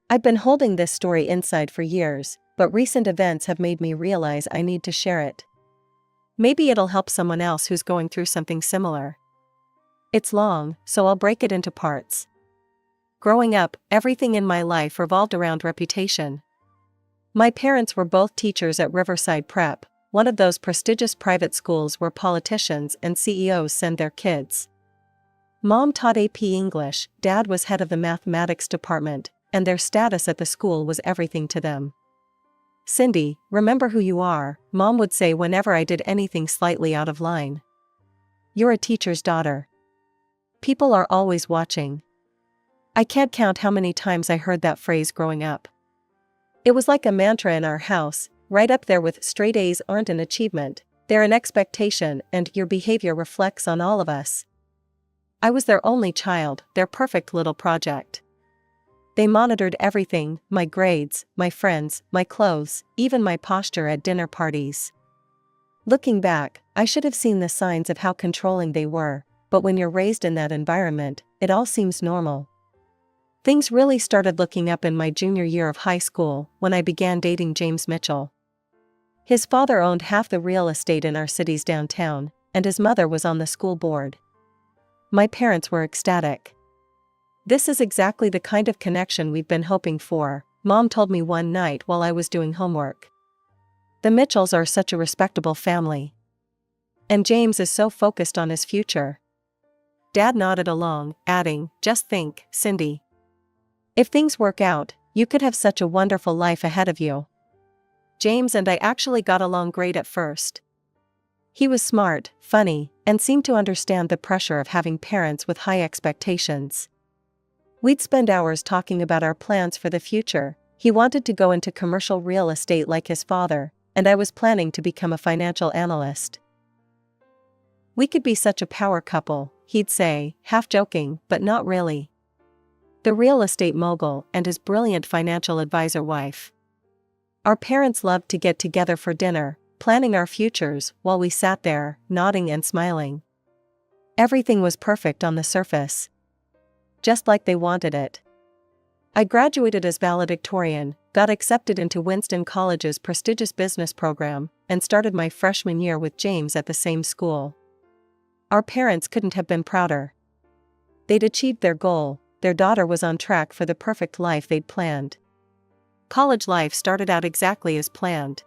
I've been holding this story inside for years, but recent events have made me realize I need to share it. Maybe it'll help someone else who's going through something similar. It's long, so I'll break it into parts. Growing up, everything in my life revolved around reputation. My parents were both teachers at Riverside Prep, one of those prestigious private schools where politicians and CEOs send their kids. Mom taught AP English, Dad was head of the mathematics department, and their status at the school was everything to them. "Cindy, remember who you are," Mom would say whenever I did anything slightly out of line. "You're a teacher's daughter. People are always watching." I can't count how many times I heard that phrase growing up. It was like a mantra in our house, right up there with "straight A's aren't an achievement, they're an expectation, and your behavior reflects on all of us." I was their only child, their perfect little project. They monitored everything, my grades, my friends, my clothes, even my posture at dinner parties. Looking back, I should have seen the signs of how controlling they were, but when you're raised in that environment, it all seems normal. Things really started looking up in my junior year of high school, when I began dating James Mitchell. His father owned half the real estate in our city's downtown, and his mother was on the school board. My parents were ecstatic. "This is exactly the kind of connection we've been hoping for," Mom told me one night while I was doing homework. "The Mitchells are such a respectable family. And James is so focused on his future." Dad nodded along, adding, "Just think, Cindy. If things work out, you could have such a wonderful life ahead of you." James and I actually got along great at first. He was smart, funny, and seemed to understand the pressure of having parents with high expectations. We'd spend hours talking about our plans for the future. He wanted to go into commercial real estate like his father, and I was planning to become a financial analyst. "We could be such a power couple," he'd say, half joking, but not really. The real estate mogul and his brilliant financial advisor wife. Our parents loved to get together for dinner, planning our futures while we sat there, nodding and smiling. Everything was perfect on the surface. Just like they wanted it. I graduated as valedictorian, got accepted into Winston College's prestigious business program, and started my freshman year with James at the same school. Our parents couldn't have been prouder. They'd achieved their goal, their daughter was on track for the perfect life they'd planned. College life started out exactly as planned.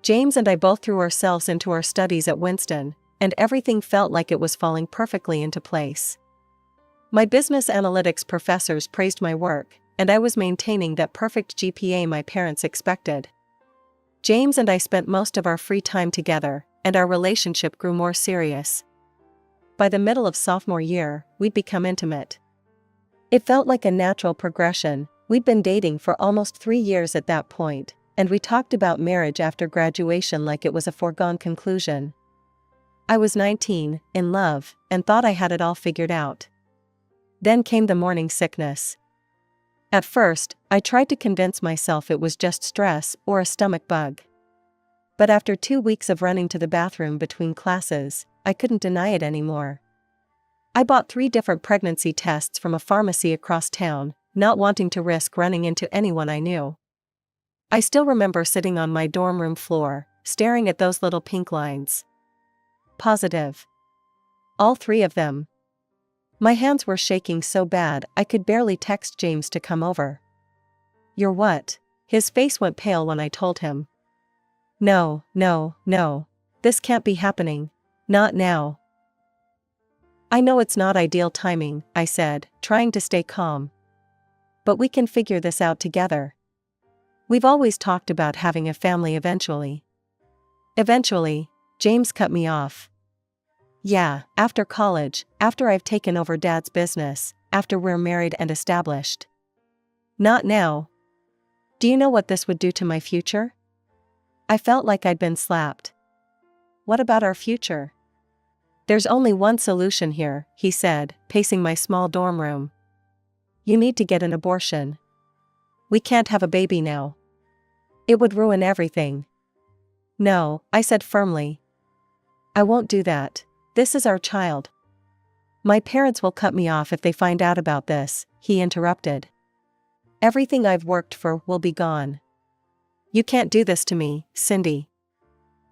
James and I both threw ourselves into our studies at Winston, and everything felt like it was falling perfectly into place. My business analytics professors praised my work, and I was maintaining that perfect GPA my parents expected. James and I spent most of our free time together, and our relationship grew more serious. By the middle of sophomore year, we'd become intimate. It felt like a natural progression. We'd been dating for almost 3 years at that point, and we talked about marriage after graduation like it was a foregone conclusion. I was 19, in love, and thought I had it all figured out. Then came the morning sickness. At first, I tried to convince myself it was just stress or a stomach bug. But after 2 weeks of running to the bathroom between classes, I couldn't deny it anymore. I bought 3 different pregnancy tests from a pharmacy across town, not wanting to risk running into anyone I knew. I still remember sitting on my dorm room floor, staring at those little pink lines. Positive. All 3 of them. My hands were shaking so bad I could barely text James to come over. "You're what?" His face went pale when I told him. No. This can't be happening. Not now." "I know it's not ideal timing," I said, trying to stay calm. "But we can figure this out together. We've always talked about having a family eventually." "Eventually," James cut me off. "Yeah, after college, after I've taken over Dad's business, after we're married and established. Not now. Do you know what this would do to my future?" I felt like I'd been slapped. "What about our future?" "There's only one solution here," he said, pacing my small dorm room. "You need to get an abortion. We can't have a baby now. It would ruin everything." "No," I said firmly. "I won't do that. This is our child." "My parents will cut me off if they find out about this," he interrupted. Everything I've worked for will be gone. You can't do this to me, Cindy.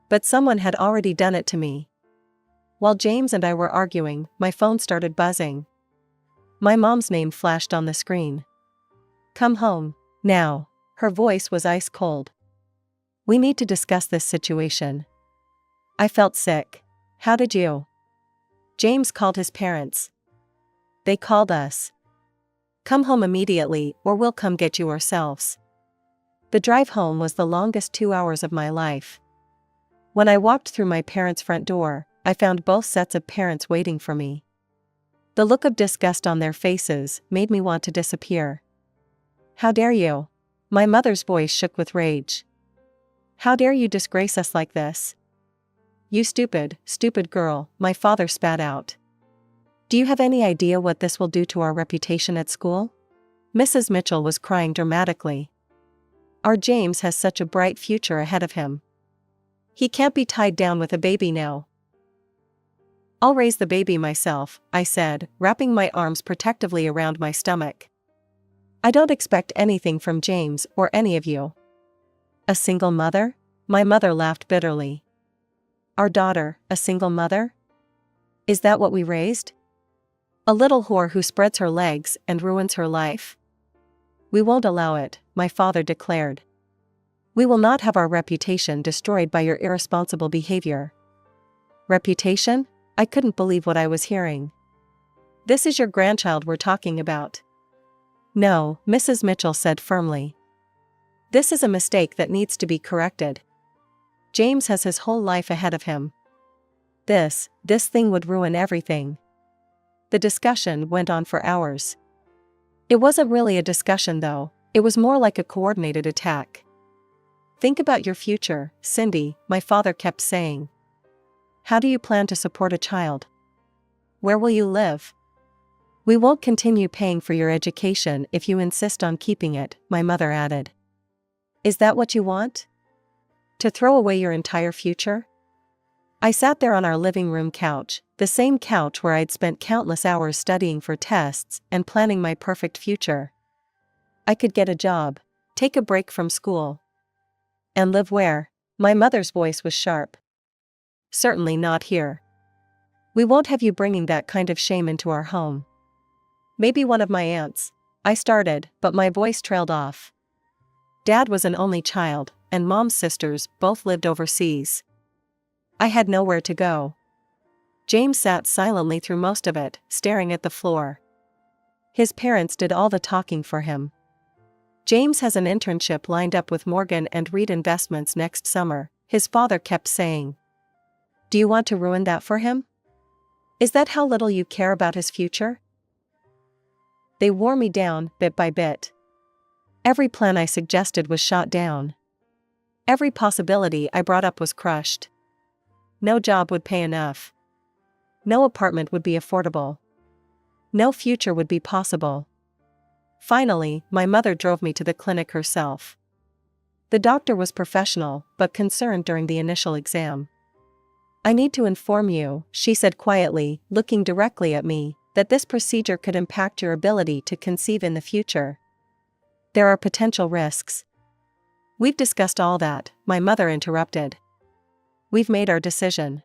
But someone had already done it to me. While James and I were arguing, my phone started buzzing. My mom's name flashed on the screen. Come home, now. Her voice was ice cold. We need to discuss this situation. I felt sick. How did you? James called his parents. They called us. Come home immediately or we'll come get you ourselves. The drive home was the longest 2 hours of my life. When I walked through my parents' front door, I found both sets of parents waiting for me. The look of disgust on their faces made me want to disappear. How dare you? My mother's voice shook with rage. How dare you disgrace us like this? You stupid, stupid girl, my father spat out. Do you have any idea what this will do to our reputation at school? Mrs. Mitchell was crying dramatically. Our James has such a bright future ahead of him. He can't be tied down with a baby now. I'll raise the baby myself, I said, wrapping my arms protectively around my stomach. I don't expect anything from James or any of you. A single mother? My mother laughed bitterly. Our daughter, a single mother? Is that what we raised? A little whore who spreads her legs and ruins her life? We won't allow it, my father declared. We will not have our reputation destroyed by your irresponsible behavior. Reputation? I couldn't believe what I was hearing. This is your grandchild we're talking about. No, Mrs. Mitchell said firmly. This is a mistake that needs to be corrected. James has his whole life ahead of him. This thing would ruin everything. The discussion went on for hours. It wasn't really a discussion though, it was more like a coordinated attack. Think about your future, Cindy, my father kept saying. How do you plan to support a child? Where will you live? We won't continue paying for your education if you insist on keeping it, my mother added. Is that what you want? To throw away your entire future? I sat there on our living room couch, the same couch where I'd spent countless hours studying for tests and planning my perfect future. I could get a job, take a break from school. And live where? My mother's voice was sharp. Certainly not here. We won't have you bringing that kind of shame into our home. Maybe one of my aunts. I started, but my voice trailed off. Dad was an only child, and Mom's sisters both lived overseas. I had nowhere to go. James sat silently through most of it, staring at the floor. His parents did all the talking for him. James has an internship lined up with Morgan and Reed Investments next summer, his father kept saying. Do you want to ruin that for him? Is that how little you care about his future? They wore me down, bit by bit. Every plan I suggested was shot down. Every possibility I brought up was crushed. No job would pay enough. No apartment would be affordable. No future would be possible. Finally, my mother drove me to the clinic herself. The doctor was professional, but concerned during the initial exam. I need to inform you, she said quietly, looking directly at me, that this procedure could impact your ability to conceive in the future. There are potential risks. We've discussed all that, my mother interrupted. We've made our decision.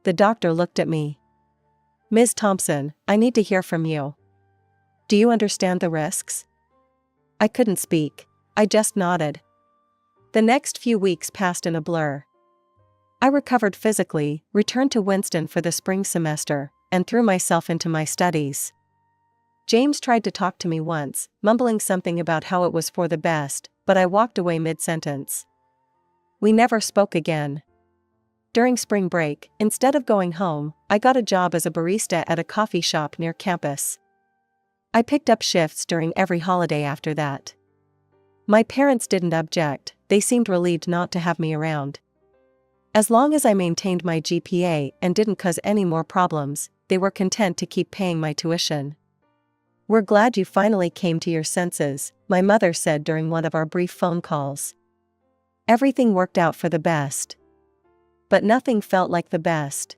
The doctor looked at me. Ms. Thompson, I need to hear from you. Do you understand the risks? I couldn't speak. I just nodded. The next few weeks passed in a blur. I recovered physically, returned to Winston for the spring semester, and threw myself into my studies. James tried to talk to me once, mumbling something about how it was for the best, but I walked away mid-sentence. We never spoke again. During spring break, instead of going home, I got a job as a barista at a coffee shop near campus. I picked up shifts during every holiday after that. My parents didn't object, they seemed relieved not to have me around. As long as I maintained my GPA and didn't cause any more problems, they were content to keep paying my tuition. We're glad you finally came to your senses, my mother said during one of our brief phone calls. Everything worked out for the best. But nothing felt like the best.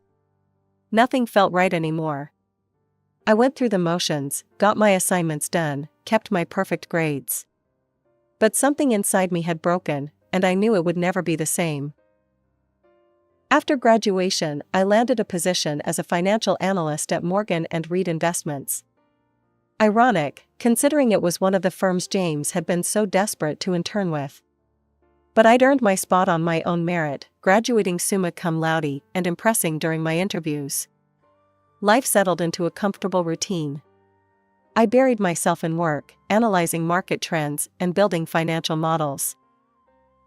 Nothing felt right anymore. I went through the motions, got my assignments done, kept my perfect grades. But something inside me had broken, and I knew it would never be the same. After graduation, I landed a position as a financial analyst at Morgan & Reed Investments. Ironic, considering it was one of the firms James had been so desperate to intern with. But I'd earned my spot on my own merit, graduating summa cum laude and impressing during my interviews. Life settled into a comfortable routine. I buried myself in work, analyzing market trends and building financial models.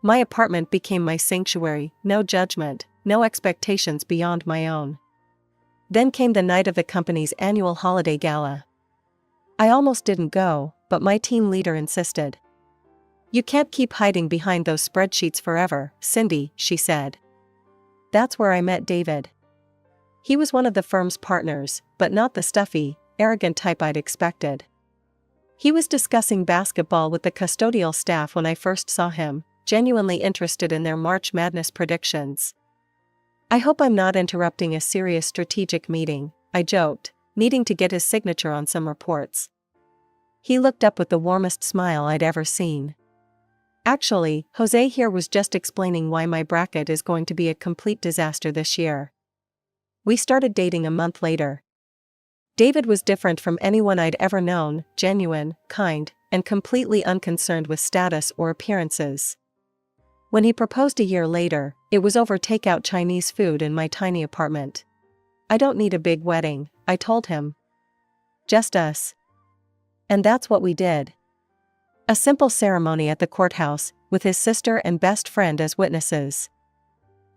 My apartment became my sanctuary, no judgment, no expectations beyond my own. Then came the night of the company's annual holiday gala. I almost didn't go, but my team leader insisted. "You can't keep hiding behind those spreadsheets forever, Cindy," she said. That's where I met David. He was one of the firm's partners, but not the stuffy, arrogant type I'd expected. He was discussing basketball with the custodial staff when I first saw him, genuinely interested in their March Madness predictions. "I hope I'm not interrupting a serious strategic meeting," I joked, needing to get his signature on some reports. He looked up with the warmest smile I'd ever seen. "Actually, Jose here was just explaining why my bracket is going to be a complete disaster this year." We started dating a month later. David was different from anyone I'd ever known, genuine, kind, and completely unconcerned with status or appearances. When he proposed a year later, it was over takeout Chinese food in my tiny apartment. "I don't need a big wedding," I told him. "Just us." And that's what we did. A simple ceremony at the courthouse, with his sister and best friend as witnesses.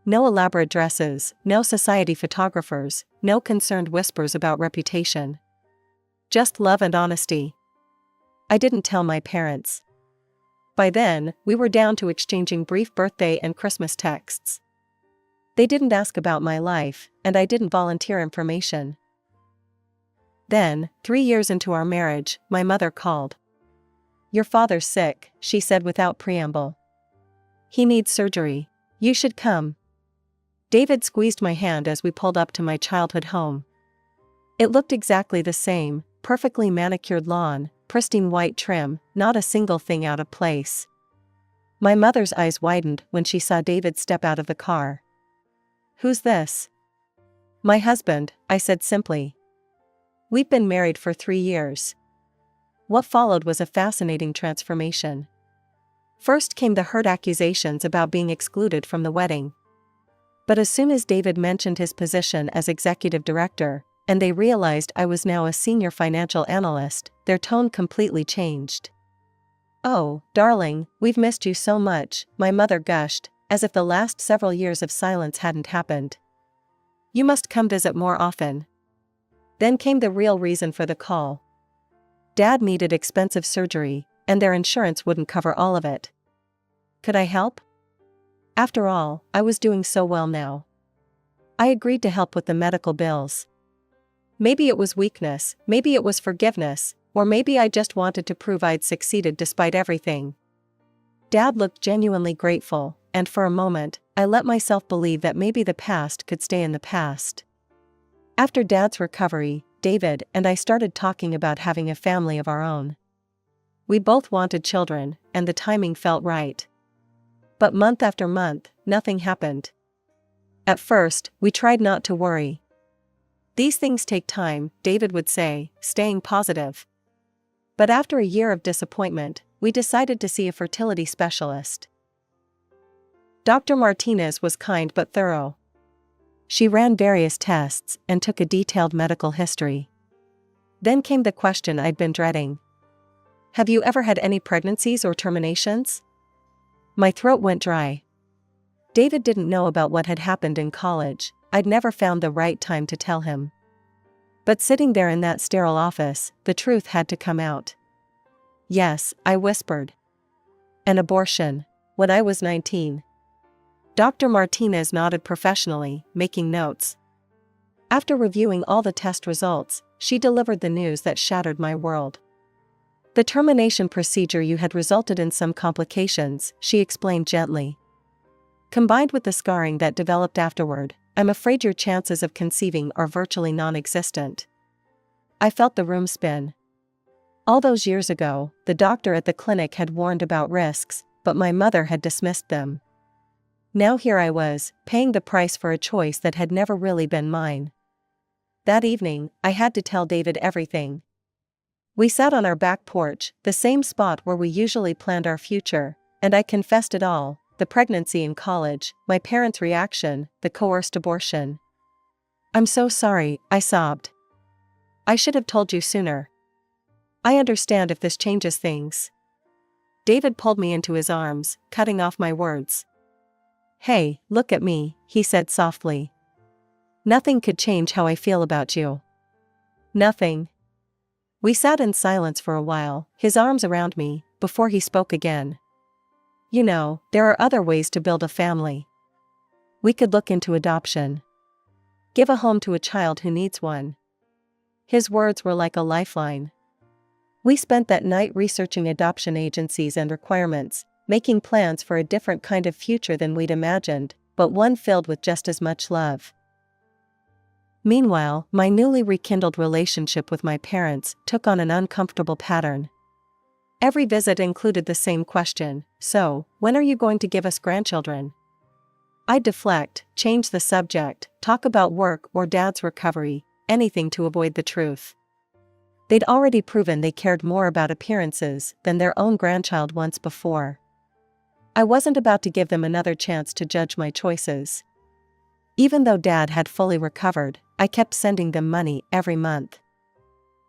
No elaborate dresses, no society photographers, no concerned whispers about reputation. Just love and honesty. I didn't tell my parents. By then, we were down to exchanging brief birthday and Christmas texts. They didn't ask about my life, and I didn't volunteer information. Then, 3 years into our marriage, my mother called. "Your father's sick," she said without preamble. "He needs surgery. You should come." David squeezed my hand as we pulled up to my childhood home. It looked exactly the same, perfectly manicured lawn, pristine white trim, not a single thing out of place. My mother's eyes widened when she saw David step out of the car. "Who's this?" "My husband," I said simply. "We've been married for 3 years. What followed was a fascinating transformation. First came the hurt accusations about being excluded from the wedding. But as soon as David mentioned his position as executive director, and they realized I was now a senior financial analyst, their tone completely changed. "Oh, darling, we've missed you so much," my mother gushed, as if the last several years of silence hadn't happened. "You must come visit more often." Then came the real reason for the call. Dad needed expensive surgery, and their insurance wouldn't cover all of it. Could I help? After all, I was doing so well now. I agreed to help with the medical bills. Maybe it was weakness, maybe it was forgiveness, or maybe I just wanted to prove I'd succeeded despite everything. Dad looked genuinely grateful, and for a moment, I let myself believe that maybe the past could stay in the past. After Dad's recovery, David and I started talking about having a family of our own. We both wanted children, and the timing felt right. But month after month, nothing happened. At first, we tried not to worry. "These things take time," David would say, staying positive. But after a year of disappointment, we decided to see a fertility specialist. Dr. Martinez was kind but thorough. She ran various tests and took a detailed medical history. Then came the question I'd been dreading. "Have you ever had any pregnancies or terminations?" My throat went dry. David didn't know about what had happened in college. I'd never found the right time to tell him. But sitting there in that sterile office, the truth had to come out. "Yes," I whispered. "An abortion. When I was 19. Dr. Martinez nodded professionally, making notes. After reviewing all the test results, she delivered the news that shattered my world. "The termination procedure you had resulted in some complications," she explained gently. "Combined with the scarring that developed afterward, I'm afraid your chances of conceiving are virtually non-existent." I felt the room spin. All those years ago, the doctor at the clinic had warned about risks, but my mother had dismissed them. Now here I was, paying the price for a choice that had never really been mine. That evening, I had to tell David everything. We sat on our back porch, the same spot where we usually planned our future, and I confessed it all: the pregnancy in college, my parents' reaction, the coerced abortion. "I'm so sorry," I sobbed. "I should have told you sooner. I understand if this changes things." David pulled me into his arms, cutting off my words. "Hey, look at me," he said softly. "Nothing could change how I feel about you. Nothing." We sat in silence for a while, his arms around me, before he spoke again. "You know, there are other ways to build a family. We could look into adoption. Give a home to a child who needs one." His words were like a lifeline. We spent that night researching adoption agencies and requirements, making plans for a different kind of future than we'd imagined, but one filled with just as much love. Meanwhile, my newly rekindled relationship with my parents took on an uncomfortable pattern. Every visit included the same question: "So, when are you going to give us grandchildren?" I'd deflect, change the subject, talk about work or Dad's recovery, anything to avoid the truth. They'd already proven they cared more about appearances than their own grandchild once before. I wasn't about to give them another chance to judge my choices. Even though Dad had fully recovered, I kept sending them money every month.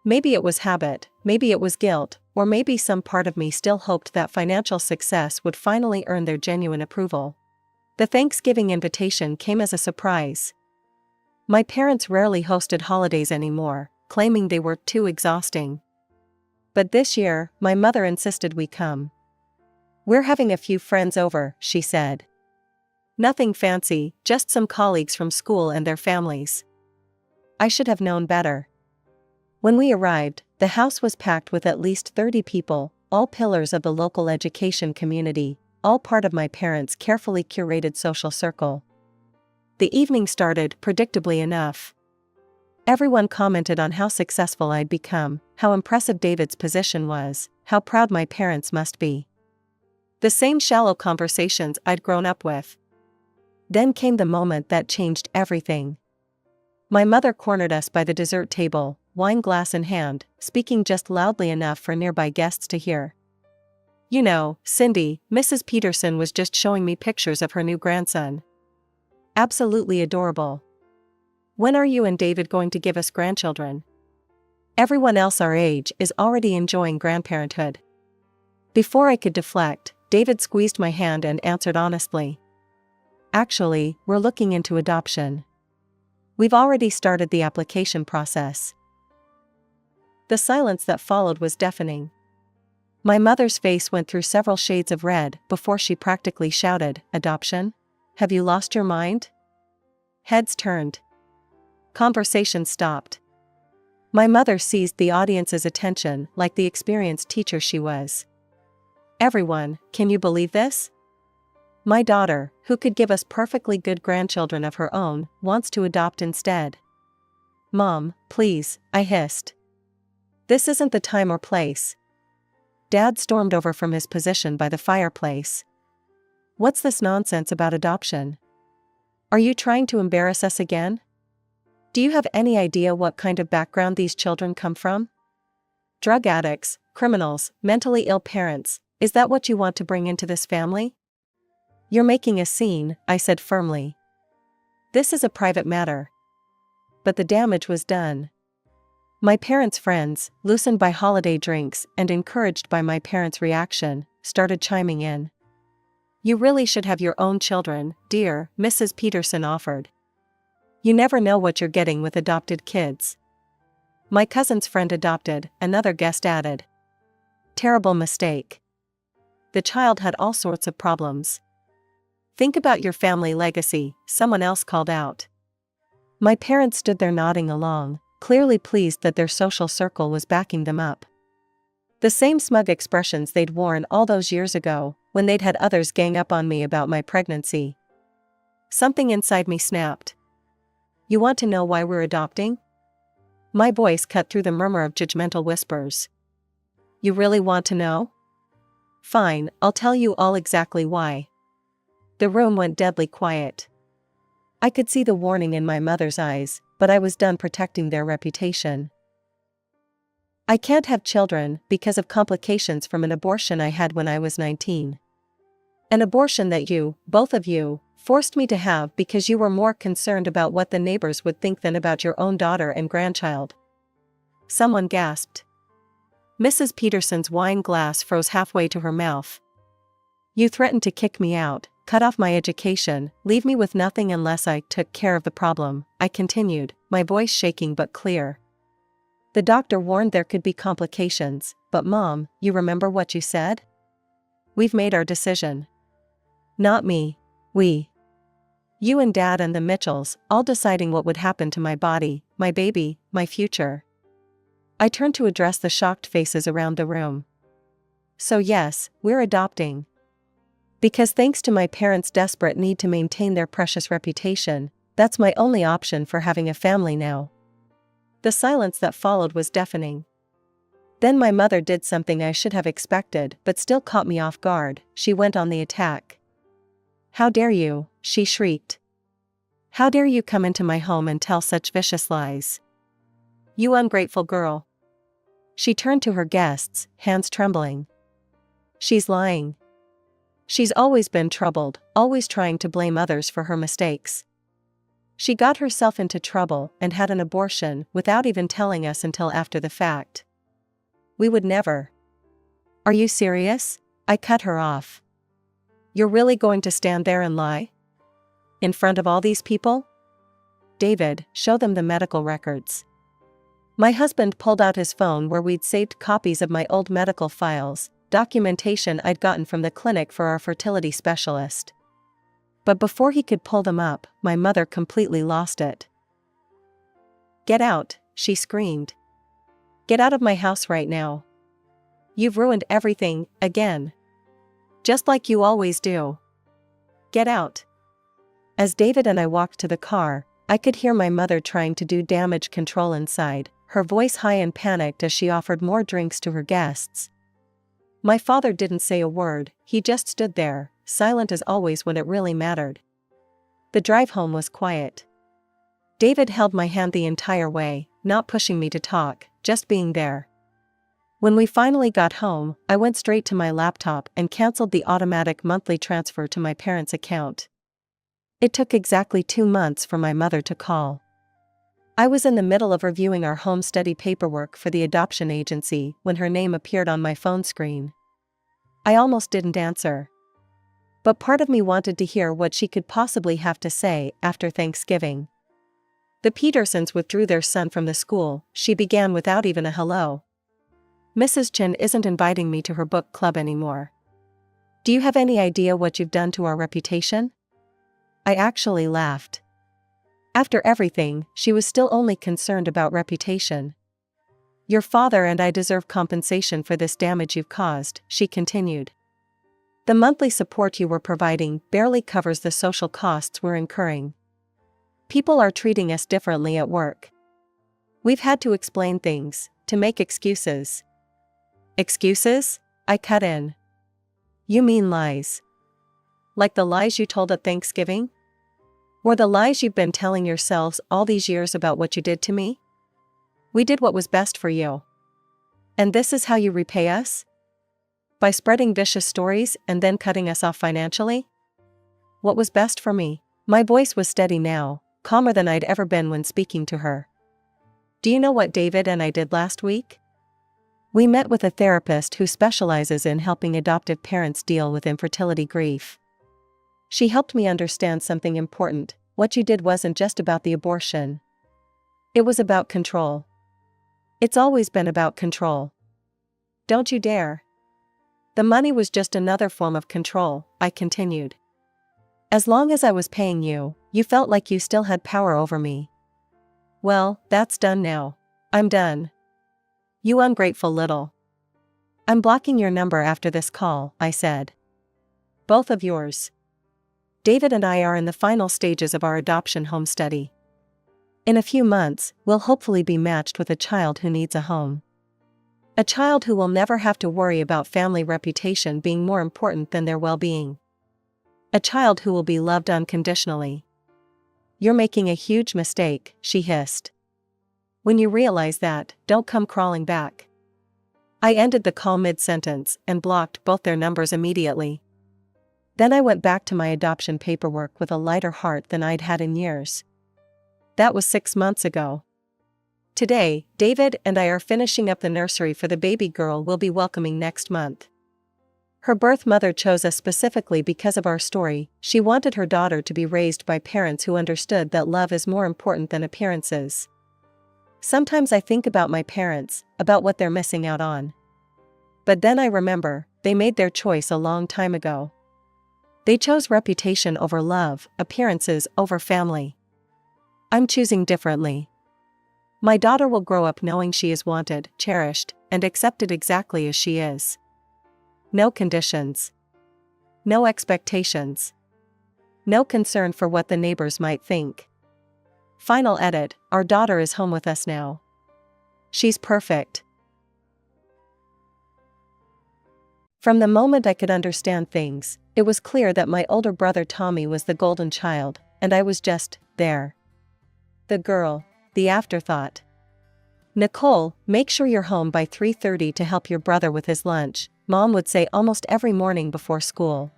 Maybe it was habit, maybe it was guilt, or maybe some part of me still hoped that financial success would finally earn their genuine approval. The Thanksgiving invitation came as a surprise. My parents rarely hosted holidays anymore, claiming they were too exhausting. But this year, my mother insisted we come. "We're having a few friends over," she said. "Nothing fancy, just some colleagues from school and their families." I should have known better. When we arrived, the house was packed with at least 30 people, all pillars of the local education community, all part of my parents' carefully curated social circle. The evening started predictably enough. Everyone commented on how successful I'd become, how impressive David's position was, how proud my parents must be. The same shallow conversations I'd grown up with. Then came the moment that changed everything. My mother cornered us by the dessert table, wine glass in hand, speaking just loudly enough for nearby guests to hear. "You know, Cindy, Mrs. Peterson was just showing me pictures of her new grandson. Absolutely adorable. When are you and David going to give us grandchildren? Everyone else our age is already enjoying grandparenthood." Before I could deflect, David squeezed my hand and answered honestly. "Actually, we're looking into adoption. We've already started the application process." The silence that followed was deafening. My mother's face went through several shades of red before she practically shouted, "Adoption? Have you lost your mind?" Heads turned. Conversation stopped. My mother seized the audience's attention like the experienced teacher she was. "Everyone, can you believe this? My daughter, who could give us perfectly good grandchildren of her own, wants to adopt instead." "Mom, please," I hissed. "This isn't the time or place." Dad stormed over from his position by the fireplace. "What's this nonsense about adoption? Are you trying to embarrass us again? Do you have any idea what kind of background these children come from? Drug addicts, criminals, mentally ill parents, is that what you want to bring into this family?" "You're making a scene," I said firmly. "This is a private matter." But the damage was done. My parents' friends, loosened by holiday drinks and encouraged by my parents' reaction, started chiming in. "You really should have your own children, dear," Mrs. Peterson offered. "You never know what you're getting with adopted kids." "My cousin's friend adopted," another guest added. "Terrible mistake. The child had all sorts of problems." "Think about your family legacy," someone else called out. My parents stood there nodding along, clearly pleased that their social circle was backing them up. The same smug expressions they'd worn all those years ago, when they'd had others gang up on me about my pregnancy. Something inside me snapped. "You want to know why we're adopting?" My voice cut through the murmur of judgmental whispers. You really want to know? Fine, I'll tell you all exactly why. The room went deadly quiet. I could see the warning in my mother's eyes, but I was done protecting their reputation. I can't have children because of complications from an abortion I had when I was 19. An abortion that you, both of you, forced me to have because you were more concerned about what the neighbors would think than about your own daughter and grandchild. Someone gasped. Mrs. Peterson's wine glass froze halfway to her mouth. You threatened to kick me out, cut off my education, leave me with nothing unless I took care of the problem, I continued, my voice shaking but clear. The doctor warned there could be complications, but Mom, you remember what you said? We've made our decision. Not me. We. You and Dad and the Mitchells, all deciding what would happen to my body, my baby, my future. I turned to address the shocked faces around the room. So yes, we're adopting. Because thanks to my parents' desperate need to maintain their precious reputation, that's my only option for having a family now. The silence that followed was deafening. Then my mother did something I should have expected but still caught me off guard. She went on the attack. How dare you, she shrieked. How dare you come into my home and tell such vicious lies? You ungrateful girl. She turned to her guests, hands trembling. She's lying. She's always been troubled, always trying to blame others for her mistakes. She got herself into trouble and had an abortion without even telling us until after the fact. We would never. Are you serious? I cut her off. You're really going to stand there and lie? In front of all these people? David, show them the medical records. My husband pulled out his phone where we'd saved copies of my old medical files, documentation I'd gotten from the clinic for our fertility specialist. But before he could pull them up, my mother completely lost it. Get out, she screamed. Get out of my house right now. You've ruined everything, again. Just like you always do. Get out. As David and I walked to the car, I could hear my mother trying to do damage control inside, her voice high and panicked as she offered more drinks to her guests. My father didn't say a word, he just stood there, silent as always when it really mattered. The drive home was quiet. David held my hand the entire way, not pushing me to talk, just being there. When we finally got home, I went straight to my laptop and canceled the automatic monthly transfer to my parents' account. It took exactly 2 months for my mother to call. I was in the middle of reviewing our home study paperwork for the adoption agency when her name appeared on my phone screen. I almost didn't answer. But part of me wanted to hear what she could possibly have to say after Thanksgiving. The Petersons withdrew their son from the school, she began without even a hello. Mrs. Chen isn't inviting me to her book club anymore. Do you have any idea what you've done to our reputation? I actually laughed. After everything, she was still only concerned about reputation. Your father and I deserve compensation for this damage you've caused, she continued. The monthly support you were providing barely covers the social costs we're incurring. People are treating us differently at work. We've had to explain things, to make excuses. Excuses? I cut in. You mean lies. Like the lies you told at Thanksgiving? Or the lies you've been telling yourselves all these years about what you did to me? We did what was best for you. And this is how you repay us? By spreading vicious stories and then cutting us off financially? What was best for me? My voice was steady now, calmer than I'd ever been when speaking to her. Do you know what David and I did last week? We met with a therapist who specializes in helping adoptive parents deal with infertility grief. She helped me understand something important. What you did wasn't just about the abortion. It was about control. It's always been about control. Don't you dare. The money was just another form of control, I continued. As long as I was paying you, you felt like you still had power over me. Well, that's done now. I'm done. You ungrateful little. I'm blocking your number after this call, I said. Both of yours. David and I are in the final stages of our adoption home study. In a few months, we'll hopefully be matched with a child who needs a home. A child who will never have to worry about family reputation being more important than their well-being. A child who will be loved unconditionally. You're making a huge mistake, she hissed. When you realize that, don't come crawling back. I ended the call mid-sentence and blocked both their numbers immediately. Then I went back to my adoption paperwork with a lighter heart than I'd had in years. That was 6 months ago. Today, David and I are finishing up the nursery for the baby girl we'll be welcoming next month. Her birth mother chose us specifically because of our story. She wanted her daughter to be raised by parents who understood that love is more important than appearances. Sometimes I think about my parents, about what they're missing out on. But then I remember, they made their choice a long time ago. They chose reputation over love, appearances over family. I'm choosing differently. My daughter will grow up knowing she is wanted, cherished, and accepted exactly as she is. No conditions. No expectations. No concern for what the neighbors might think. Final edit, our daughter is home with us now. She's perfect. From the moment I could understand things, it was clear that my older brother Tommy was the golden child, and I was just there. The girl, the afterthought. Nicole, make sure you're home by 3:30 to help your brother with his lunch, Mom would say almost every morning before school.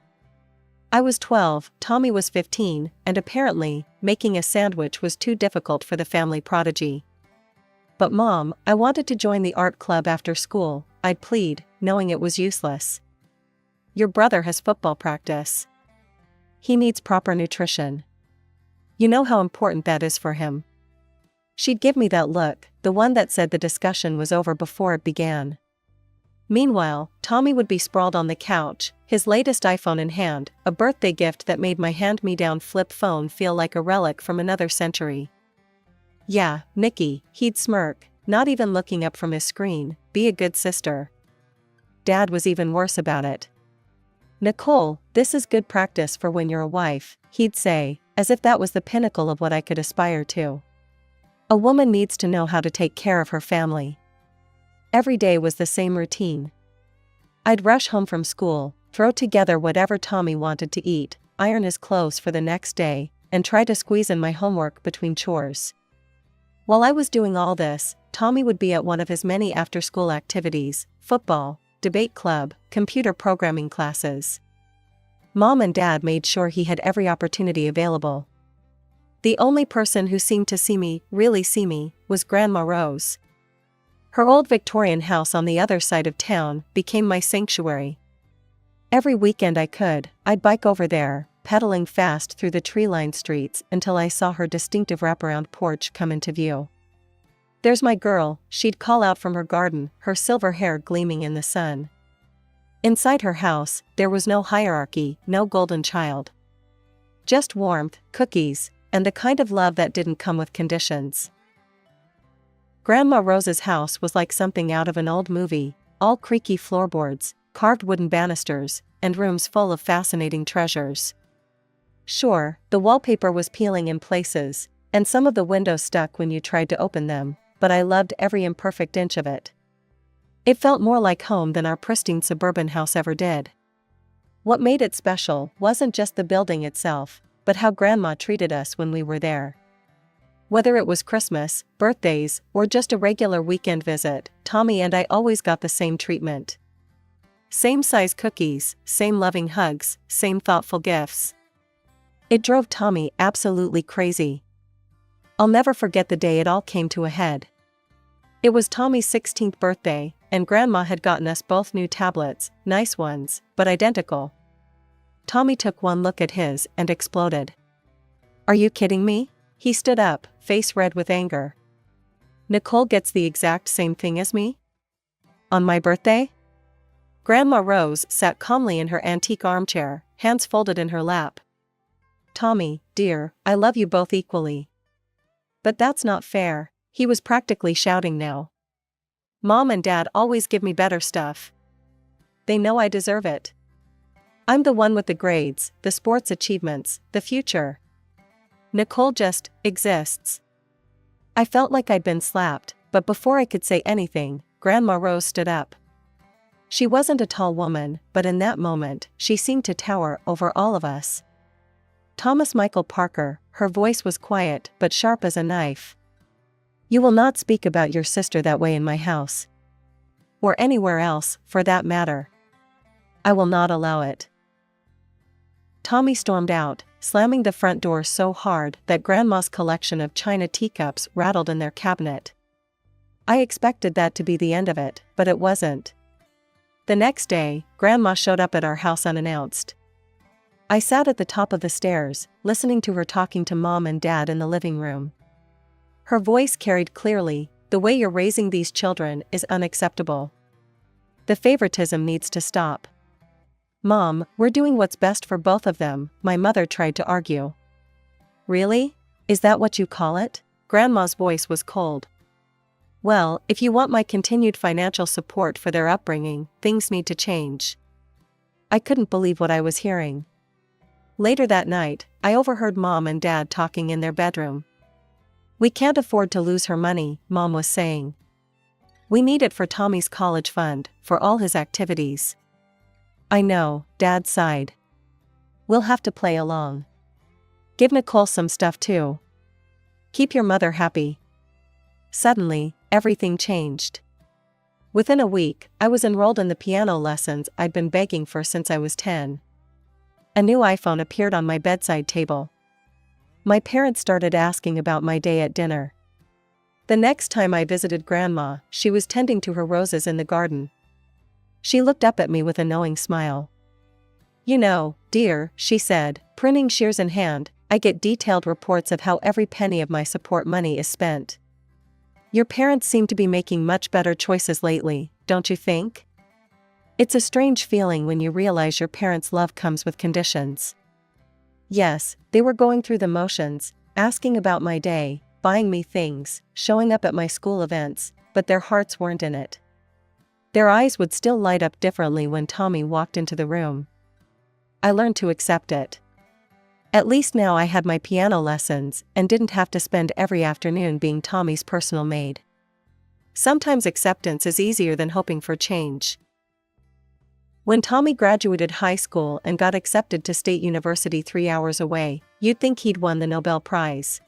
I was 12, Tommy was 15, and apparently, making a sandwich was too difficult for the family prodigy. But Mom, I wanted to join the art club after school, I'd plead, knowing it was useless. Your brother has football practice. He needs proper nutrition. You know how important that is for him. She'd give me that look, the one that said the discussion was over before it began. Meanwhile, Tommy would be sprawled on the couch, his latest iPhone in hand, a birthday gift that made my hand-me-down flip phone feel like a relic from another century. Yeah, Nikki, he'd smirk, not even looking up from his screen, be a good sister. Dad was even worse about it. Nicole, this is good practice for when you're a wife, he'd say, as if that was the pinnacle of what I could aspire to. A woman needs to know how to take care of her family. Every day was the same routine. I'd rush home from school, throw together whatever Tommy wanted to eat, iron his clothes for the next day, and try to squeeze in my homework between chores. While I was doing all this, Tommy would be at one of his many after-school activities, football, debate club, computer programming classes. Mom and Dad made sure he had every opportunity available. The only person who seemed to see me, really see me, was Grandma Rose. Her old Victorian house on the other side of town became my sanctuary. Every weekend I'd bike over there, pedaling fast through the tree-lined streets until I saw her distinctive wraparound porch come into view. There's my girl, she'd call out from her garden, her silver hair gleaming in the sun. Inside her house, there was no hierarchy, no golden child. Just warmth, cookies, and the kind of love that didn't come with conditions. Grandma Rose's house was like something out of an old movie, all creaky floorboards, carved wooden banisters, and rooms full of fascinating treasures. Sure, the wallpaper was peeling in places, and some of the windows stuck when you tried to open them, but I loved every imperfect inch of it. It felt more like home than our pristine suburban house ever did. What made it special wasn't just the building itself, but how Grandma treated us when we were there. Whether it was Christmas, birthdays, or just a regular weekend visit, Tommy and I always got the same treatment. Same size cookies, same loving hugs, same thoughtful gifts. It drove Tommy absolutely crazy. I'll never forget the day it all came to a head. It was Tommy's 16th birthday, and Grandma had gotten us both new tablets, nice ones, but identical. Tommy took one look at his and exploded. Are you kidding me? He stood up, face red with anger. Nicole gets the exact same thing as me? On my birthday? Grandma Rose sat calmly in her antique armchair, hands folded in her lap. Tommy, dear, I love you both equally. But that's not fair, he was practically shouting now. Mom and Dad always give me better stuff. They know I deserve it. I'm the one with the grades, the sports achievements, the future. Nicole just exists. I felt like I'd been slapped, but before I could say anything, Grandma Rose stood up. She wasn't a tall woman, but in that moment, she seemed to tower over all of us. Thomas Michael Parker, her voice was quiet but sharp as a knife. You will not speak about your sister that way in my house. Or anywhere else, for that matter. I will not allow it. Tommy stormed out, slamming the front door so hard that Grandma's collection of china teacups rattled in their cabinet. I expected that to be the end of it, but it wasn't. The next day, Grandma showed up at our house unannounced. I sat at the top of the stairs, listening to her talking to Mom and Dad in the living room. Her voice carried clearly, "The way you're raising these children is unacceptable. The favoritism needs to stop." "Mom, we're doing what's best for both of them," my mother tried to argue. "Really? Is that what you call it?" Grandma's voice was cold. "Well, if you want my continued financial support for their upbringing, things need to change." I couldn't believe what I was hearing. Later that night, I overheard Mom and Dad talking in their bedroom. "We can't afford to lose her money," Mom was saying. "We need it for Tommy's college fund, for all his activities." "I know," Dad sighed. "We'll have to play along. Give Nicole some stuff too. Keep your mother happy." Suddenly, everything changed. Within a week, I was enrolled in the piano lessons I'd been begging for since I was 10. A new iPhone appeared on my bedside table. My parents started asking about my day at dinner. The next time I visited Grandma, she was tending to her roses in the garden. She looked up at me with a knowing smile. "You know, dear," she said, pruning shears in hand, "I get detailed reports of how every penny of my support money is spent. Your parents seem to be making much better choices lately, don't you think? It's a strange feeling when you realize your parents' love comes with conditions." Yes, they were going through the motions, asking about my day, buying me things, showing up at my school events, but their hearts weren't in it. Their eyes would still light up differently when Tommy walked into the room. I learned to accept it. At least now I had my piano lessons and didn't have to spend every afternoon being Tommy's personal maid. Sometimes acceptance is easier than hoping for change. When Tommy graduated high school and got accepted to State University 3 hours away, you'd think he'd won the Nobel Prize.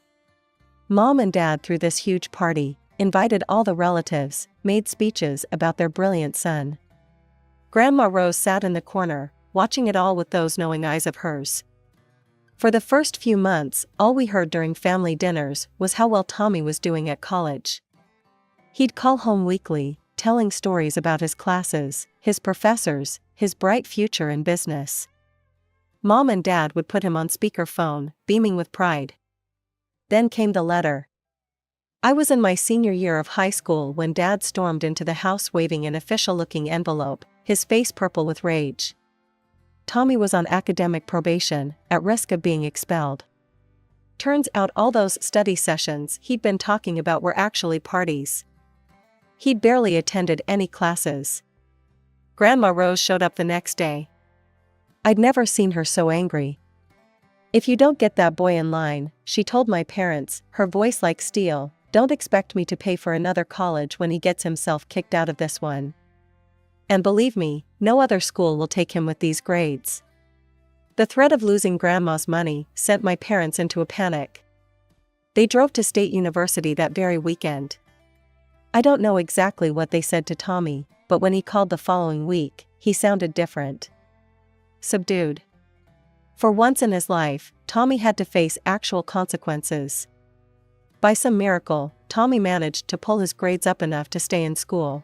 Mom and Dad threw this huge party, invited all the relatives, made speeches about their brilliant son. Grandma Rose sat in the corner, watching it all with those knowing eyes of hers. For the first few months, all we heard during family dinners was how well Tommy was doing at college. He'd call home weekly, telling stories about his classes, his professors, his bright future in business. Mom and Dad would put him on speakerphone, beaming with pride. Then came the letter. I was in my senior year of high school when Dad stormed into the house waving an official-looking envelope, his face purple with rage. Tommy was on academic probation, at risk of being expelled. Turns out all those study sessions he'd been talking about were actually parties. He'd barely attended any classes. Grandma Rose showed up the next day. I'd never seen her so angry. "If you don't get that boy in line," she told my parents, her voice like steel, "don't expect me to pay for another college when he gets himself kicked out of this one. And believe me, no other school will take him with these grades." The threat of losing Grandma's money sent my parents into a panic. They drove to State University that very weekend. I don't know exactly what they said to Tommy, but when he called the following week, he sounded different. Subdued. For once in his life, Tommy had to face actual consequences. By some miracle, Tommy managed to pull his grades up enough to stay in school.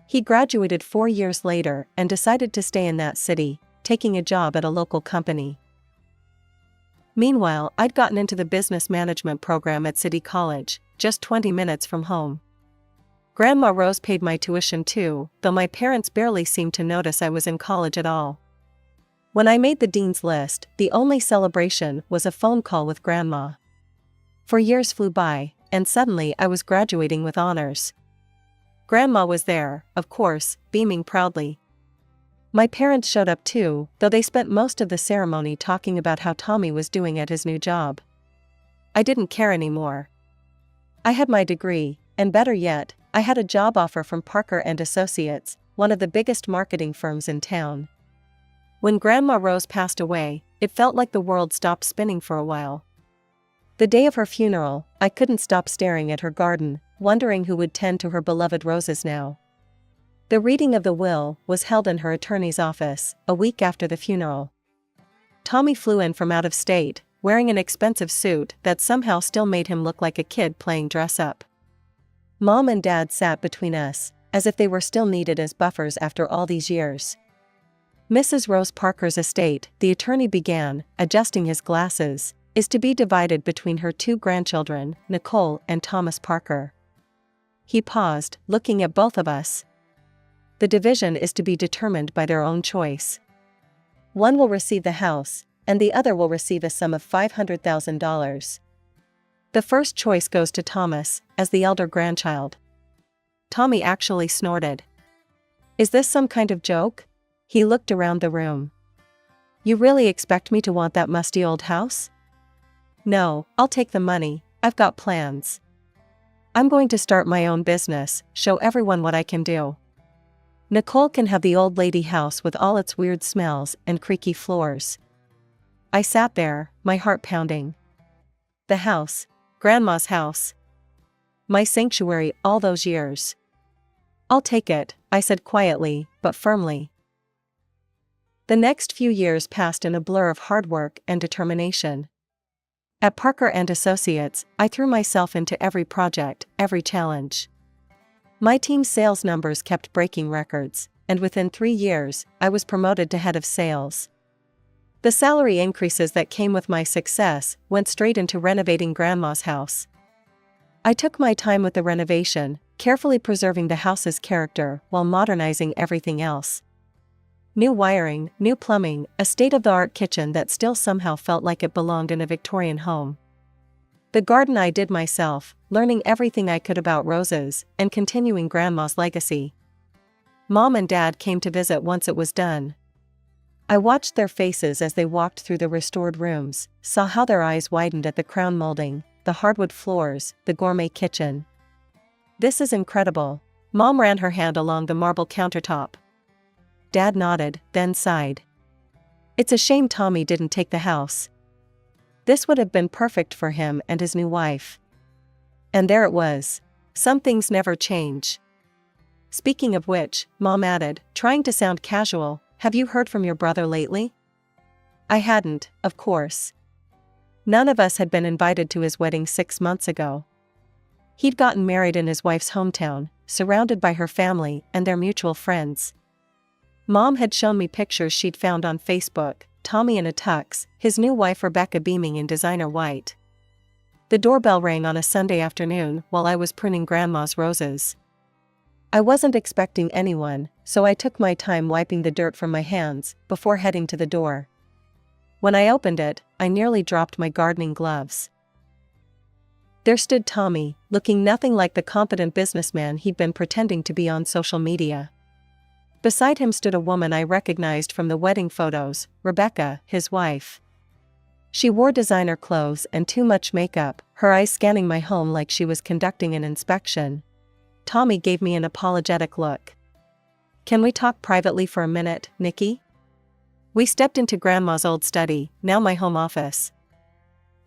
He graduated 4 years later and decided to stay in that city, taking a job at a local company. Meanwhile, I'd gotten into the business management program at City College, just 20 minutes from home. Grandma Rose paid my tuition too, though my parents barely seemed to notice I was in college at all. When I made the dean's list, the only celebration was a phone call with Grandma. 4 years flew by, and suddenly I was graduating with honors. Grandma was there, of course, beaming proudly. My parents showed up too, though they spent most of the ceremony talking about how Tommy was doing at his new job. I didn't care anymore. I had my degree, and better yet, I had a job offer from Parker and Associates, one of the biggest marketing firms in town. When Grandma Rose passed away, it felt like the world stopped spinning for a while. The day of her funeral, I couldn't stop staring at her garden, wondering who would tend to her beloved roses now. The reading of the will was held in her attorney's office, a week after the funeral. Tommy flew in from out of state, wearing an expensive suit that somehow still made him look like a kid playing dress-up. Mom and Dad sat between us, as if they were still needed as buffers after all these years. Mrs. Rose Parker's estate, the attorney began, adjusting his glasses, is to be divided between her 2 grandchildren, Nicole and Thomas Parker. He paused, looking at both of us. The division is to be determined by their own choice. One will receive the house, and the other will receive a sum of $500,000. The first choice goes to Thomas, as the elder grandchild. Tommy actually snorted. Is this some kind of joke? He looked around the room. You really expect me to want that musty old house? No, I'll take the money, I've got plans. I'm going to start my own business, show everyone what I can do. Nicole can have the old lady house with all its weird smells and creaky floors. I sat there, my heart pounding. The house, Grandma's house. My sanctuary all those years. I'll take it, I said quietly, but firmly. The next few years passed in a blur of hard work and determination. At Parker and Associates, I threw myself into every project, every challenge. My team's sales numbers kept breaking records, and within 3 years, I was promoted to head of sales. The salary increases that came with my success went straight into renovating Grandma's house. I took my time with the renovation, carefully preserving the house's character while modernizing everything else. New wiring, new plumbing, a state-of-the-art kitchen that still somehow felt like it belonged in a Victorian home. The garden I did myself, learning everything I could about roses, and continuing Grandma's legacy. Mom and Dad came to visit once it was done. I watched their faces as they walked through the restored rooms, saw how their eyes widened at the crown molding, the hardwood floors, the gourmet kitchen. This is incredible. Mom ran her hand along the marble countertop. Dad nodded, then sighed. It's a shame Tommy didn't take the house. This would have been perfect for him and his new wife. And there it was. Some things never change. Speaking of which, Mom added, trying to sound casual, have you heard from your brother lately? I hadn't, of course. None of us had been invited to his wedding 6 months ago. He'd gotten married in his wife's hometown, surrounded by her family and their mutual friends. Mom had shown me pictures she'd found on Facebook, Tommy in a tux, his new wife Rebecca beaming in designer white. The doorbell rang on a Sunday afternoon while I was pruning Grandma's roses. I wasn't expecting anyone, so I took my time wiping the dirt from my hands before heading to the door. When I opened it, I nearly dropped my gardening gloves. There stood Tommy, looking nothing like the competent businessman he'd been pretending to be on social media. Beside him stood a woman I recognized from the wedding photos, Rebecca, his wife. She wore designer clothes and too much makeup, her eyes scanning my home like she was conducting an inspection. Tommy gave me an apologetic look. Can we talk privately for a minute, Nikki? We stepped into Grandma's old study, now my home office.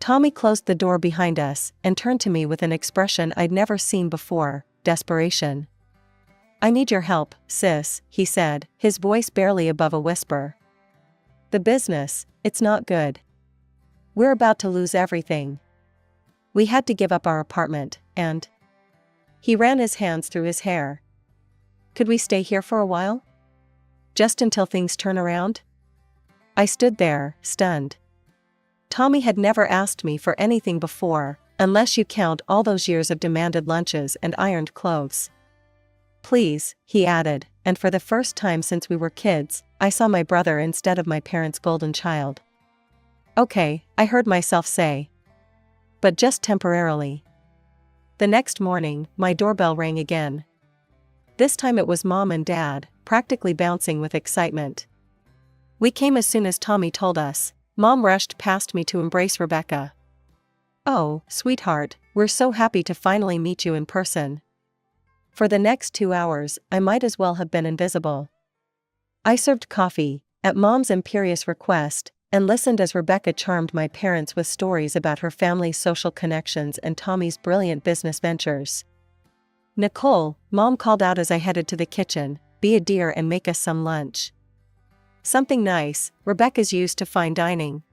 Tommy closed the door behind us and turned to me with an expression I'd never seen before, desperation. I need your help, sis, he said, his voice barely above a whisper. The business, it's not good. We're about to lose everything. We had to give up our apartment, and... He ran his hands through his hair. Could we stay here for a while? Just until things turn around? I stood there, stunned. Tommy had never asked me for anything before, unless you count all those years of demanded lunches and ironed clothes. Please, he added, and for the first time since we were kids, I saw my brother instead of my parents' golden child. Okay, I heard myself say. But just temporarily. The next morning, my doorbell rang again. This time it was Mom and Dad, practically bouncing with excitement. We came as soon as Tommy told us. Mom rushed past me to embrace Rebecca. Oh, sweetheart, we're so happy to finally meet you in person. For the next 2 hours, I might as well have been invisible. I served coffee, at Mom's imperious request, and listened as Rebecca charmed my parents with stories about her family's social connections and Tommy's brilliant business ventures. "Nicole," Mom called out as I headed to the kitchen, "be a dear and make us some lunch." Something nice. Rebecca's used to fine dining.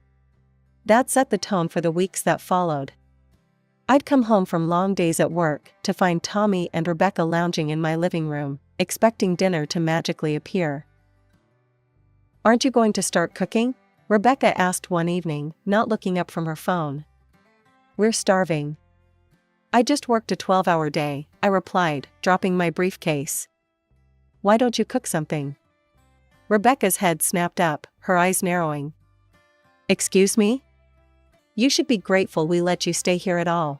That set the tone for the weeks that followed. I'd come home from long days at work to find Tommy and Rebecca lounging in my living room, expecting dinner to magically appear. "Aren't you going to start cooking?" Rebecca asked one evening, not looking up from her phone. "We're starving." "I just worked a 12-hour day," I replied, dropping my briefcase. "Why don't you cook something?" Rebecca's head snapped up, her eyes narrowing. "Excuse me? You should be grateful we let you stay here at all.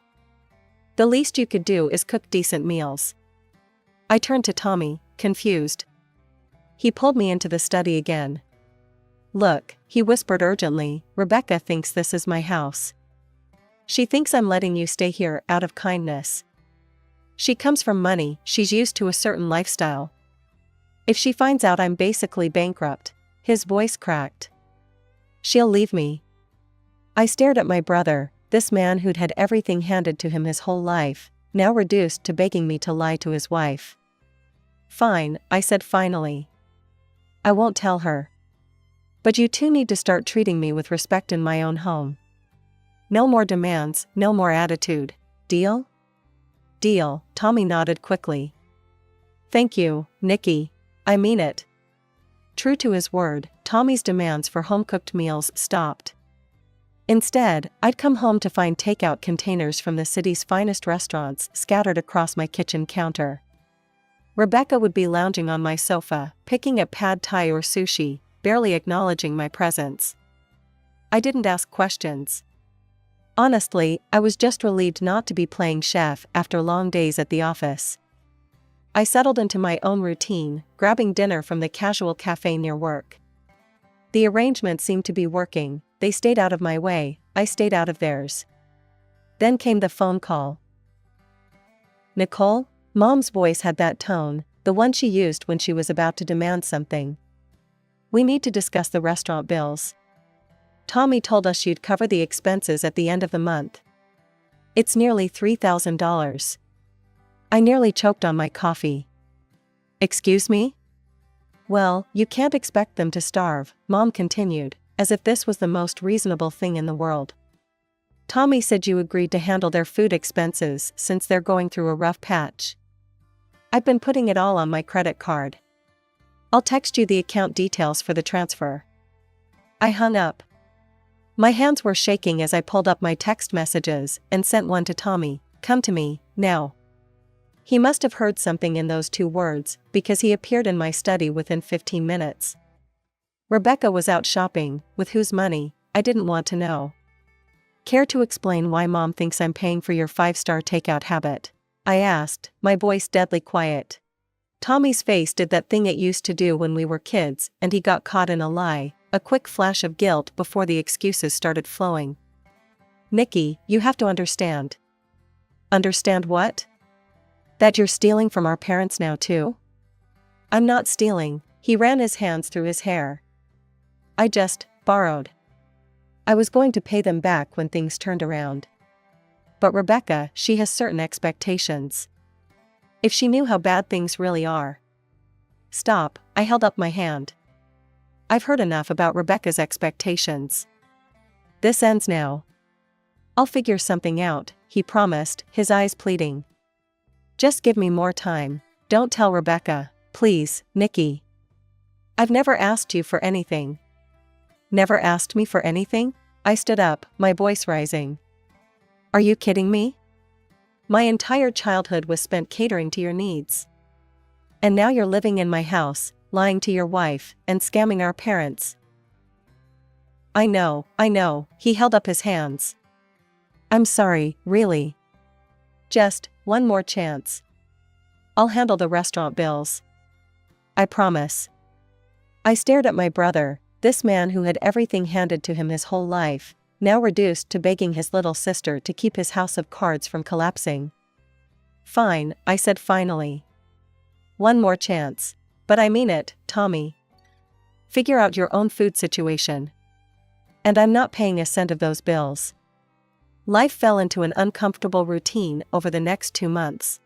The least you could do is cook decent meals." I turned to Tommy, confused. He pulled me into the study again. "Look," he whispered urgently, "Rebecca thinks this is my house. She thinks I'm letting you stay here out of kindness. She comes from money, she's used to a certain lifestyle. If she finds out I'm basically bankrupt," his voice cracked, "she'll leave me." I stared at my brother, this man who'd had everything handed to him his whole life, now reduced to begging me to lie to his wife. "Fine," I said finally. "I won't tell her. But you two need to start treating me with respect in my own home. No more demands, no more attitude. Deal?" "Deal," Tommy nodded quickly. "Thank you, Nikki. I mean it." True to his word, Tommy's demands for home-cooked meals stopped. Instead, I'd come home to find takeout containers from the city's finest restaurants scattered across my kitchen counter. Rebecca would be lounging on my sofa, picking at pad thai or sushi, barely acknowledging my presence. I didn't ask questions. Honestly, I was just relieved not to be playing chef after long days at the office. I settled into my own routine, grabbing dinner from the casual cafe near work. The arrangement seemed to be working. They stayed out of my way, I stayed out of theirs. Then came the phone call. "Nicole?" Mom's voice had that tone, the one she used when she was about to demand something. "We need to discuss the restaurant bills. Tommy told us you'd cover the expenses at the end of the month. It's nearly $3,000. I nearly choked on my coffee. "Excuse me?" "Well, you can't expect them to starve," Mom continued, as if this was the most reasonable thing in the world. "Tommy said you agreed to handle their food expenses since they're going through a rough patch. I've been putting it all on my credit card. I'll text you the account details for the transfer." I hung up. My hands were shaking as I pulled up my text messages and sent one to Tommy, "Come to me, now." He must have heard something in those 2 words, because he appeared in my study within 15 minutes. Rebecca was out shopping, with whose money, I didn't want to know. "Care to explain why Mom thinks I'm paying for your 5-star takeout habit?" I asked, my voice deadly quiet. Tommy's face did that thing it used to do when we were kids and he got caught in a lie, a quick flash of guilt before the excuses started flowing. "Nikki, you have to understand." "Understand what?" "That you're stealing from our parents now too?" "I'm not stealing." He ran his hands through his hair. "I just borrowed. I was going to pay them back when things turned around. But Rebecca, she has certain expectations. If she knew how bad things really are." "Stop," I held up my hand. "I've heard enough about Rebecca's expectations. This ends now." "I'll figure something out," he promised, his eyes pleading. "Just give me more time. Don't tell Rebecca, please, Nikki." "I've never asked you for anything." "Never asked me for anything?" I stood up, my voice rising. "Are you kidding me? My entire childhood was spent catering to your needs. And now you're living in my house, lying to your wife, and scamming our parents." I know," he held up his hands. "I'm sorry, really. Just one more chance. I'll handle the restaurant bills. I promise." I stared at my brother, this man who had everything handed to him his whole life, now reduced to begging his little sister to keep his house of cards from collapsing. "Fine," I said finally. One more chance. But I mean it, Tommy. Figure out your own food situation. And I'm not paying a cent of those bills. Life fell into an uncomfortable routine over the next 2 months.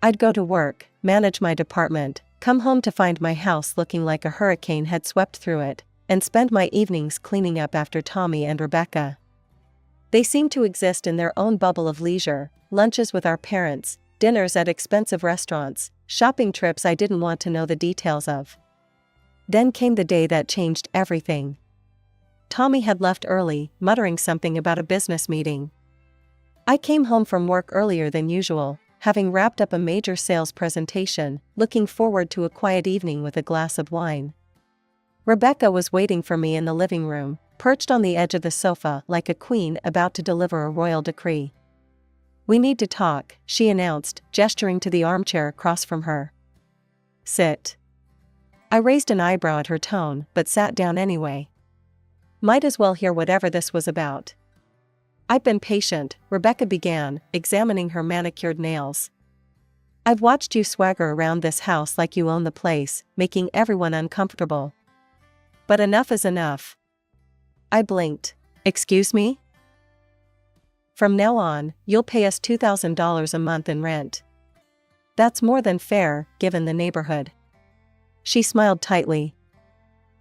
I'd go to work, manage my department, come home to find my house looking like a hurricane had swept through it, and spend my evenings cleaning up after Tommy and Rebecca. They seemed to exist in their own bubble of leisure, lunches with our parents, dinners at expensive restaurants, shopping trips I didn't want to know the details of. Then came the day that changed everything. Tommy had left early, muttering something about a business meeting. I came home from work earlier than usual, having wrapped up a major sales presentation, looking forward to a quiet evening with a glass of wine. Rebecca was waiting for me in the living room, perched on the edge of the sofa like a queen about to deliver a royal decree. "We need to talk," she announced, gesturing to the armchair across from her. "Sit." I raised an eyebrow at her tone, but sat down anyway. Might as well hear whatever this was about. "I've been patient," Rebecca began, examining her manicured nails. "I've watched you swagger around this house like you own the place, making everyone uncomfortable. But enough is enough." I blinked. "Excuse me?" "From now on, you'll pay us $2,000 a month in rent. That's more than fair, given the neighborhood." She smiled tightly.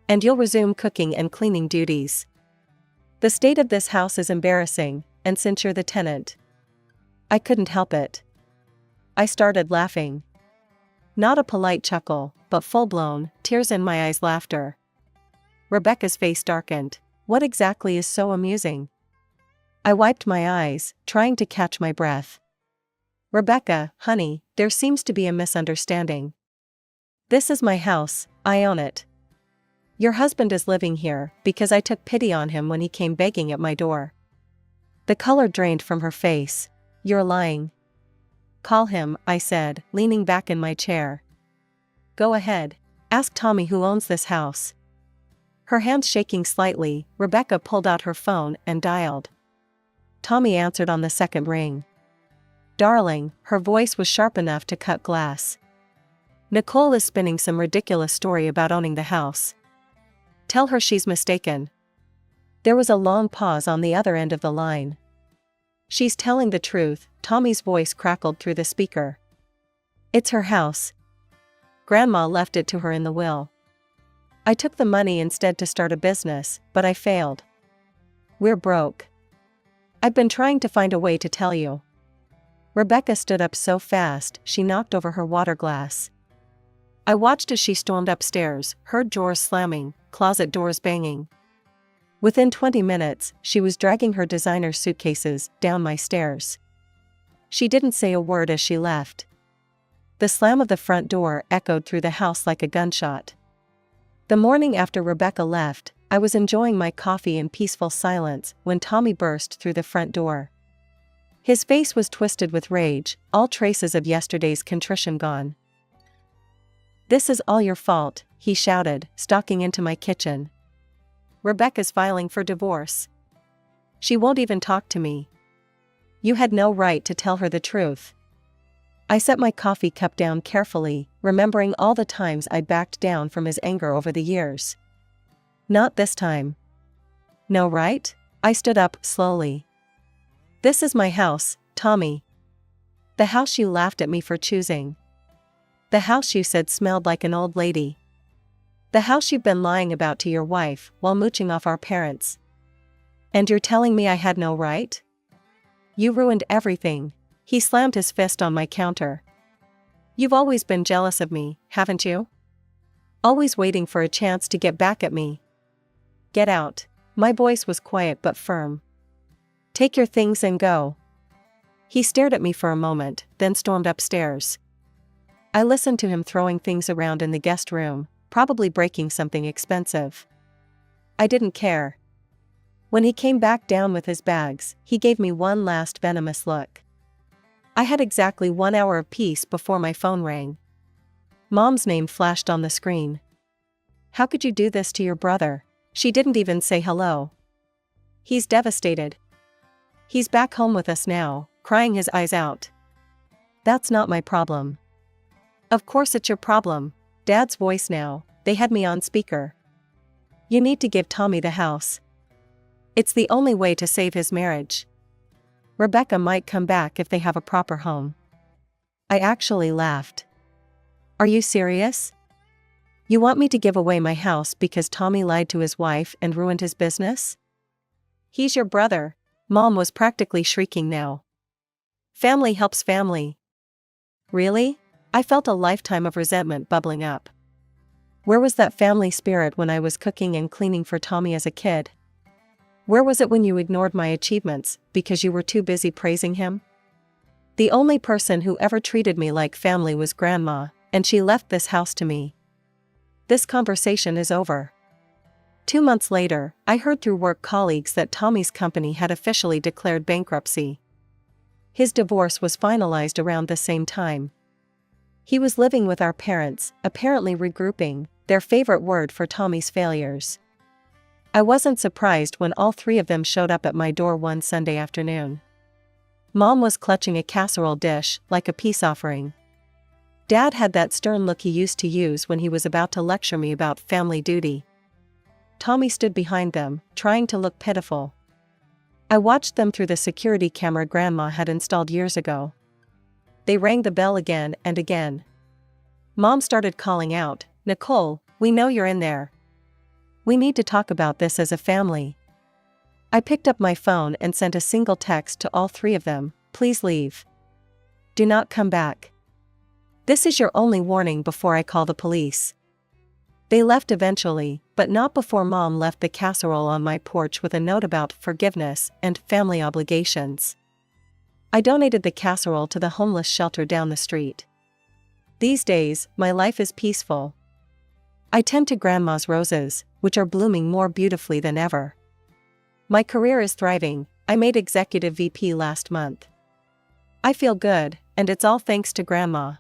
"And you'll resume cooking and cleaning duties. The state of this house is embarrassing, and since you're the tenant." I couldn't help it. I started laughing. Not a polite chuckle, but full-blown, tears in my eyes laughter. Rebecca's face darkened. "What exactly is so amusing?" I wiped my eyes, trying to catch my breath. "Rebecca, honey, there seems to be a misunderstanding. This is my house, I own it. Your husband is living here because I took pity on him when he came begging at my door." The color drained from her face. "You're lying." "Call him," I said, leaning back in my chair. "Go ahead. Ask Tommy who owns this house." Her hands shaking slightly, Rebecca pulled out her phone and dialed. Tommy answered on the second ring. "Darling," her voice was sharp enough to cut glass. "Nicole is spinning some ridiculous story about owning the house. Tell her she's mistaken." There was a long pause on the other end of the line. "She's telling the truth," Tommy's voice crackled through the speaker. "It's her house. Grandma left it to her in the will. I took the money instead to start a business, but I failed. We're broke. I've been trying to find a way to tell you." Rebecca stood up so fast she knocked over her water glass. I watched as she stormed upstairs, heard drawers slamming, closet doors banging. Within 20 minutes, she was dragging her designer suitcases down my stairs. She didn't say a word as she left. The slam of the front door echoed through the house like a gunshot. The morning after Rebecca left, I was enjoying my coffee in peaceful silence when Tommy burst through the front door. His face was twisted with rage, all traces of yesterday's contrition gone. "This is all your fault," he shouted, stalking into my kitchen. "Rebecca's filing for divorce. She won't even talk to me. You had no right to tell her the truth." I set my coffee cup down carefully, remembering all the times I'd backed down from his anger over the years. Not this time. "No, right?" I stood up, slowly. "This is my house, Tommy. The house you laughed at me for choosing. The house you said smelled like an old lady. The house you've been lying about to your wife while mooching off our parents. And you're telling me I had no right? You ruined everything." He slammed his fist on my counter. "You've always been jealous of me, haven't you? Always waiting for a chance to get back at me. Get out." My voice was quiet but firm. "Take your things and go." He stared at me for a moment, then stormed upstairs. I listened to him throwing things around in the guest room, probably breaking something expensive. I didn't care. When he came back down with his bags, he gave me one last venomous look. I had exactly 1 hour of peace before my phone rang. Mom's name flashed on the screen. "How could you do this to your brother?" She didn't even say hello. "He's devastated. He's back home with us now, crying his eyes out." "That's not my problem." Of course it's your problem. Dad's voice now. They had me on speaker. You need to give Tommy the house. It's the only way to save his marriage. Rebecca might come back if they have a proper home. I actually laughed. Are you serious? You want me to give away my house because Tommy lied to his wife and ruined his business? He's your brother. Mom was practically shrieking now. Family helps family. Really? I felt a lifetime of resentment bubbling up. Where was that family spirit when I was cooking and cleaning for Tommy as a kid? Where was it when you ignored my achievements because you were too busy praising him? The only person who ever treated me like family was Grandma, and she left this house to me. This conversation is over. 2 months later, I heard through work colleagues that Tommy's company had officially declared bankruptcy. His divorce was finalized around the same time. He was living with our parents, apparently regrouping, their favorite word for Tommy's failures. I wasn't surprised when all 3 of them showed up at my door one Sunday afternoon. Mom was clutching a casserole dish like a peace offering. Dad had that stern look he used to use when he was about to lecture me about family duty. Tommy stood behind them, trying to look pitiful. I watched them through the security camera Grandma had installed years ago. They rang the bell again and again. Mom started calling out, "Nicole, we know you're in there. We need to talk about this as a family." I picked up my phone and sent a single text to all 3 of them, "Please leave. Do not come back. This is your only warning before I call the police." They left eventually, but not before Mom left the casserole on my porch with a note about forgiveness and family obligations. I donated the casserole to the homeless shelter down the street. These days, my life is peaceful. I tend to Grandma's roses, which are blooming more beautifully than ever. My career is thriving. I made Executive VP last month. I feel good, and it's all thanks to Grandma.